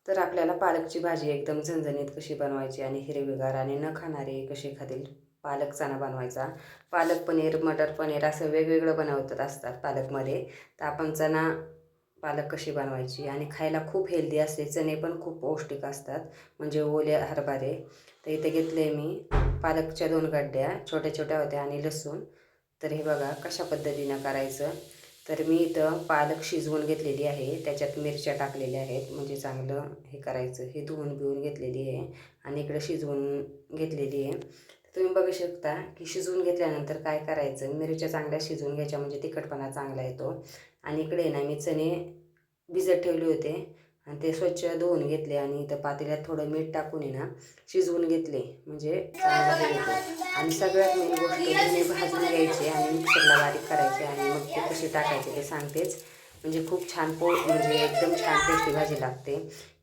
तर आपल्याला पालकची भाजी एकदम झणझणीत कशी बनवायची आणि हिरवीगार आणि न खाणारे कसे खातील पालक चणा बनवायचा. पालक पनीर, मटर पनीर असं वेगवेगळं बनवतात असतात पालकमध्ये. तर आपण चणा पालक कशी बनवायची आणि खायला खूप हेल्दी असते. चणे पण खूप पौष्टिक असतात, म्हणजे ओले हरभरे. तर इथे घेतले मी पालकच्या 2 गड्ड्या, छोट्या छोट्या होत्या, आणि लसूण. तर हे बघा कशा पद्धतीनं करायचं. तर मी इथं पालक शिजवून घेतलेली आहे, त्याच्यात मिरच्या टाकलेल्या आहेत, म्हणजे चांगलं हे करायचं. हे धुवून बिवून घेतलेली आहे आणि इकडे शिजवून घेतलेली आहे. तुम्ही बघू शकता की शिजवून घेतल्यानंतर काय करायचं, मिरच्या चांगल्या शिजवून घ्यायच्या, म्हणजे तिखटपणा चांगला येतो. आणि इकडे ना मी चणे भिजत ठेवले होते आणि ते स्वच्छ धुवून घेतले आणि इथं पातेल्यात थोडं मीठ टाकून ना शिजवून घेतले, म्हणजे चांगला हे होतो. आणि सगळ्यात मेन गोष्ट धने भाजून घ्यायचे आणि मिक्सरला बारीक करायचे आणि मग ते कसे टाकायचे ते सांगतेच. म्हणजे खूप छान म्हणजे एकदम छान टेस्टी भाजी लागते.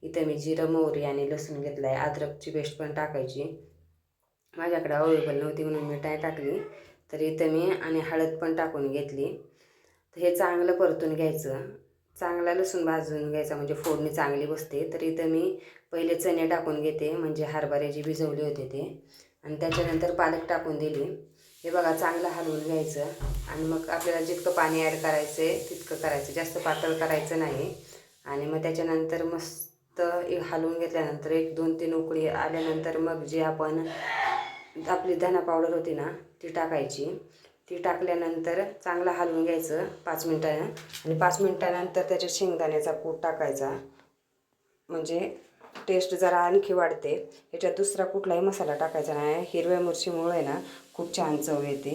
इथं मी जिरं, मोहरी आणि लसूण घेतलं आहे. अद्रकची पेस्ट पण टाकायची, माझ्याकडे अवेलेबल नव्हती म्हणून मी नाही टाकली. तर इथं मी आणि हळद पण टाकून घेतली. तर हे चांगलं परतून घ्यायचं. चांगला लसूण भाजून घ्यायचा, म्हणजे फोडणी चांगली बसते. तर इथं मी पहिले चणे टाकून घेते, म्हणजे हरभरे जे भिजवले होते ते, आणि त्याच्यानंतर पालक टाकून दिली. हे बघा चांगलं हलवून घ्यायचं आणि मग आपल्याला जितकं पाणी ॲड करायचं आहे तितकं करायचं, जास्त पातळ करायचं नाही. आणि मग त्याच्यानंतर मस्त हलवून घेतल्यानंतर 1-2-3 उकळी आल्यानंतर मग जे आपण आपली धना पावडर होती ना ती टाकायची. ती टाकल्यानंतर चांगलं हलवून घ्यायचं 5 मिनटानं, आणि 5 मिनटानंतर त्याच्यात शेंगदाण्याचा कूट टाकायचा, म्हणजे टेस्ट जरा आणखी वाढते. ह्याच्यात दुसरा कुठलाही मसाला टाकायचा नाही. हिरव्या मिरचीमुळे ना खूप छान चव येते.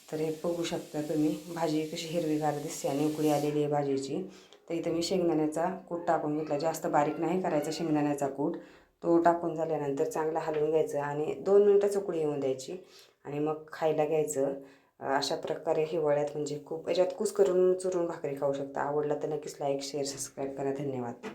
तर हे बघू शकता तुम्ही, भाजी कशी हिरवीगार दिसते आणि उकळी आलेली आहे भाजीची. तर इथं मी शेंगदाण्याचा कूट टाकून घेतला, जास्त बारीक नाही करायचा शेंगदाण्याचा कूट. तो टाकून झाल्यानंतर चांगला हलवून घ्यायचं आणि 2 मिनटंच उकळी येऊन द्यायची आणि मग खायला घ्यायचं. अशा प्रकारे हिवाळ्यात म्हणजे खूप याच्यात कुस्करून चुरून भाकरी खाऊ शकता. आवडला तर नक्कीच लाईक, शेअर, सबस्क्राईब करा. धन्यवाद.